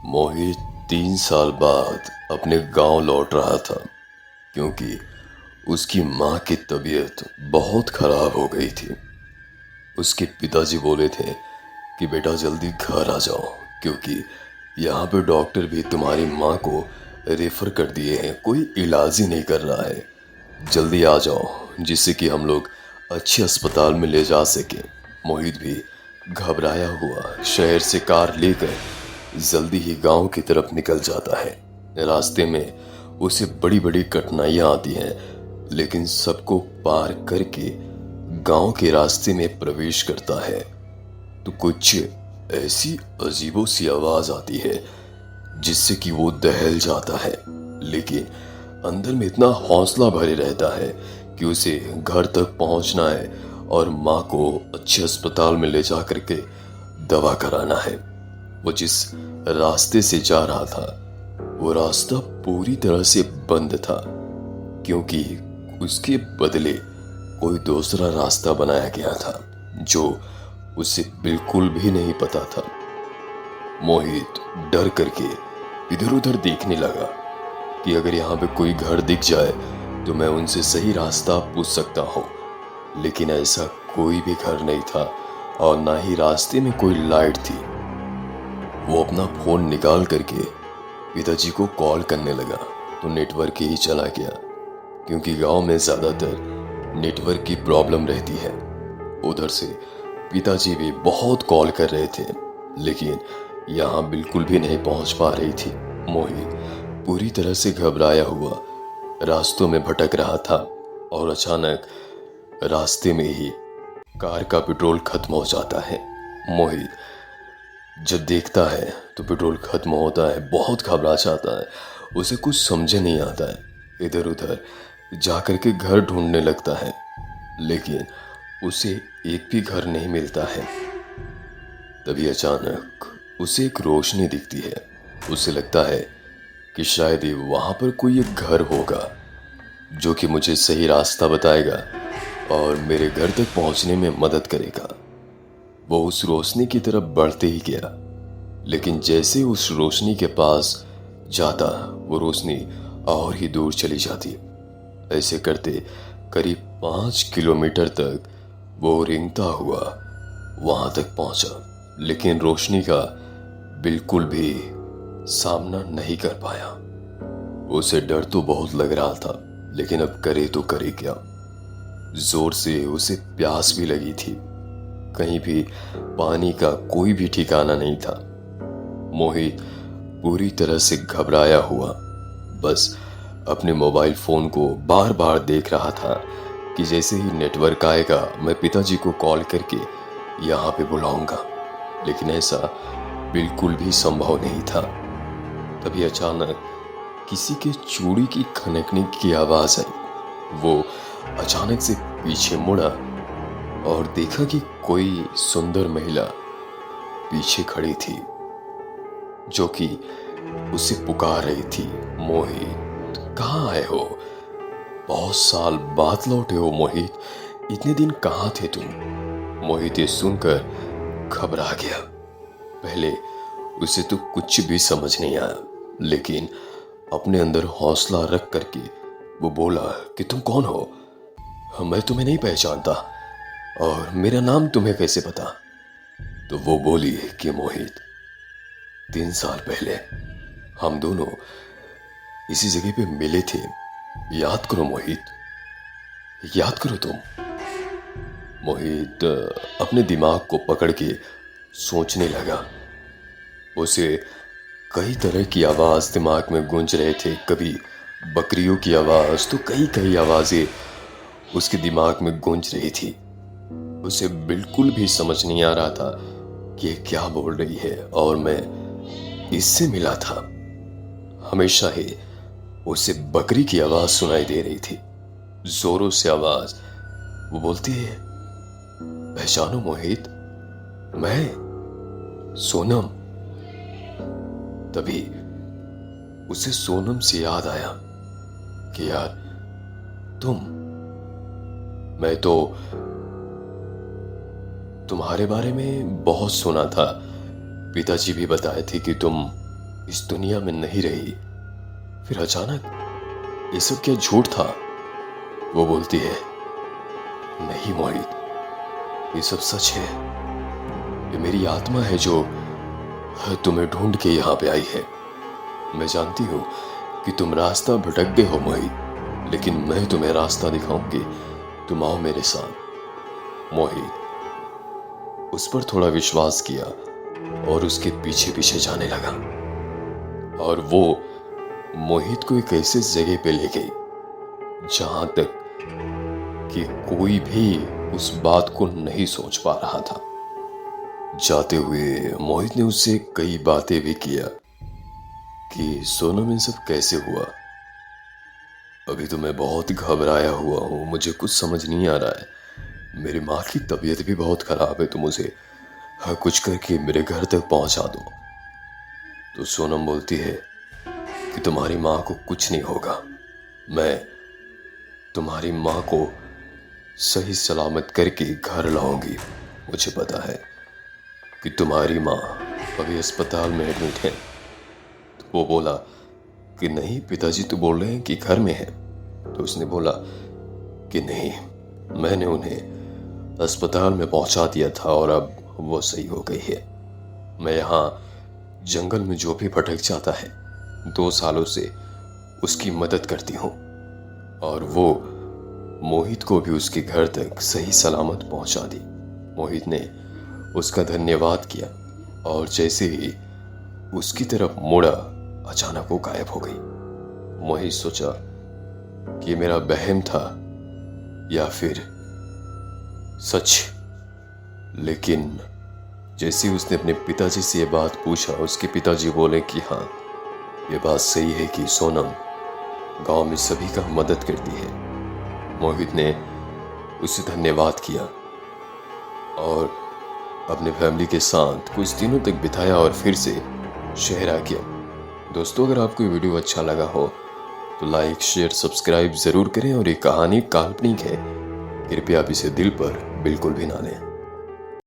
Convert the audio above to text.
मोहित 3 साल बाद अपने गांव लौट रहा था क्योंकि उसकी माँ की तबीयत बहुत खराब हो गई थी। उसके पिताजी बोले थे कि बेटा जल्दी घर आ जाओ क्योंकि यहाँ पे डॉक्टर भी तुम्हारी माँ को रेफर कर दिए हैं, कोई इलाज ही नहीं कर रहा है। जल्दी आ जाओ जिससे कि हम लोग अच्छे अस्पताल में ले जा सकें। मोहित भी घबराया हुआ शहर से कार लेकर जल्दी ही गांव की तरफ निकल जाता है। रास्ते में उसे बड़ी बड़ी कठिनाइयां आती हैं, लेकिन सबको पार करके गांव के रास्ते में प्रवेश करता है तो कुछ ऐसी अजीबो सी आवाज आती है जिससे कि वो दहल जाता है। लेकिन अंदर में इतना हौसला भरे रहता है कि उसे घर तक पहुंचना है और माँ को अच्छे अस्पताल में ले जा करके दवा कराना है। वो जिस रास्ते से जा रहा था वो रास्ता पूरी तरह से बंद था क्योंकि उसके बदले कोई दूसरा रास्ता बनाया गया था जो उसे बिल्कुल भी नहीं पता था। मोहित डर करके इधर उधर देखने लगा कि अगर यहाँ पे कोई घर दिख जाए तो मैं उनसे सही रास्ता पूछ सकता हूँ, लेकिन ऐसा कोई भी घर नहीं था और ना ही रास्ते में कोई लाइट थी। वो अपना फोन निकाल करके पिताजी को कॉल करने लगा तो नेटवर्क ही चला गया क्योंकि गांव में ज्यादातर नेटवर्क की प्रॉब्लम रहती है। उधर से पिताजी भी बहुत कॉल कर रहे थे लेकिन यहाँ बिल्कुल भी नहीं पहुंच पा रही थी। मोहित पूरी तरह से घबराया हुआ रास्तों में भटक रहा था और अचानक रास्ते में ही कार का पेट्रोल खत्म हो जाता है। मोहित जब देखता है तो पेट्रोल खत्म होता है, बहुत घबरा जाता है। उसे कुछ समझ नहीं आता है, इधर उधर जाकर के घर ढूंढने लगता है लेकिन उसे एक भी घर नहीं मिलता है। तभी अचानक उसे एक रोशनी दिखती है। उसे लगता है कि शायद ही वहां पर कोई एक घर होगा जो कि मुझे सही रास्ता बताएगा और मेरे घर तक पहुंचने में मदद करेगा। वो उस रोशनी की तरफ बढ़ते ही गया, लेकिन जैसे उस रोशनी के पास जाता वो रोशनी और ही दूर चली जाती। ऐसे करते करीब 5 किलोमीटर तक वो रेंगता हुआ वहां तक पहुंचा, लेकिन रोशनी का बिल्कुल भी सामना नहीं कर पाया। उसे डर तो बहुत लग रहा था लेकिन अब करे तो करे क्या। जोर से उसे प्यास भी लगी थी, कहीं भी पानी का कोई भी ठिकाना नहीं था। मोहित पूरी तरह से घबराया हुआ बस अपने मोबाइल फोन को बार बार देख रहा था कि जैसे ही नेटवर्क आएगा मैं पिताजी को कॉल करके यहाँ पे बुलाऊंगा, लेकिन ऐसा बिल्कुल भी संभव नहीं था। तभी अचानक किसी के चूड़ी की खनकने की आवाज आई। वो अचानक से पीछे मुड़ा और देखा कि कोई सुंदर महिला पीछे खड़ी थी जो कि उसे पुकार रही थी, मोहित कहाँ आए हो? बहुत साल बाद लौटे हो मोहित, इतने दिन कहाँ थे तुम? मोहित ये सुनकर घबरा गया। पहले उसे तो कुछ भी समझ नहीं आया, लेकिन अपने अंदर हौसला रख करके वो बोला कि तुम कौन हो? मैं तुम्हें नहीं पहचानता और मेरा नाम तुम्हें कैसे पता? तो वो बोली कि मोहित 3 साल पहले हम दोनों इसी जगह पे मिले थे, याद करो मोहित, याद करो तुम। मोहित अपने दिमाग को पकड़ के सोचने लगा। उसे कई तरह की आवाज दिमाग में गूंज रहे थे, कभी बकरियों की आवाज तो कई कई आवाजें उसके दिमाग में गूंज रही थी। उसे बिल्कुल भी समझ नहीं आ रहा था कि ये क्या बोल रही है और मैं इससे मिला था। हमेशा ही उसे बकरी की आवाज सुनाई दे रही थी, जोरों से आवाज। वो बोलती है, पहचानो मोहित, मैं सोनम। तभी उसे सोनम से याद आया कि यार मैं तो तुम्हारे बारे में बहुत सुना था। पिताजी भी बताए थे कि तुम इस दुनिया में नहीं रही। फिर अचानक ये सब क्या झूठ था? वो बोलती है, नहीं मोहित, ये सब सच है। ये मेरी आत्मा है जो तुम्हें ढूंढ के यहाँ पे आई है। मैं जानती हूँ कि तुम रास्ता भटक गए हो मोहित, लेकिन मैं तुम्हें रास्ता दिखाऊंगी। तुम आओ मेरे साथ। मोहित उस पर थोड़ा विश्वास किया और उसके पीछे पीछे जाने लगा, और वो मोहित को एक ऐसे जगह पे ले गई जहां तक कि कोई भी उस बात को नहीं सोच पा रहा था। जाते हुए मोहित ने उससे कई बातें भी किया कि सोनम ये सब कैसे हुआ। अभी तो मैं बहुत घबराया हुआ हूँ, मुझे कुछ समझ नहीं आ रहा है। मेरी माँ की तबीयत भी बहुत खराब है, तो मुझे कुछ करके मेरे घर तक पहुंचा दो। तो सोनम बोलती है कि तुम्हारी माँ को कुछ नहीं होगा, मैं तुम्हारी माँ को सही सलामत करके घर लाऊंगी। मुझे पता है कि तुम्हारी माँ अभी अस्पताल में एडमिट है। तो वो बोला कि नहीं पिताजी तो बोल रहे हैं कि घर में है। तो उसने बोला कि नहीं, मैंने उन्हें अस्पताल में पहुंचा दिया था और अब वो सही हो गई है। मैं यहाँ जंगल में जो भी भटक जाता है 2 सालों से उसकी मदद करती हूँ, और वो मोहित को भी उसके घर तक सही सलामत पहुंचा दी। मोहित ने उसका धन्यवाद किया और जैसे ही उसकी तरफ मुड़ा, अचानक वो गायब हो गई। मोहित सोचा कि मेरा वहम था या फिर सच, लेकिन जैसे ही उसने अपने पिताजी से ये बात पूछा, उसके पिताजी बोले कि हाँ, ये बात सही है कि सोनम गांव में सभी का मदद करती है। मोहित ने उसे धन्यवाद किया और अपने फैमिली के साथ कुछ दिनों तक बिताया और फिर से शहर आ गया। दोस्तों, अगर आपको ये वीडियो अच्छा लगा हो तो लाइक, शेयर, सब्सक्राइब जरूर करें। और ये कहानी काल्पनिक है, कृपया आप इसे दिल पर बिल्कुल भी ना लें।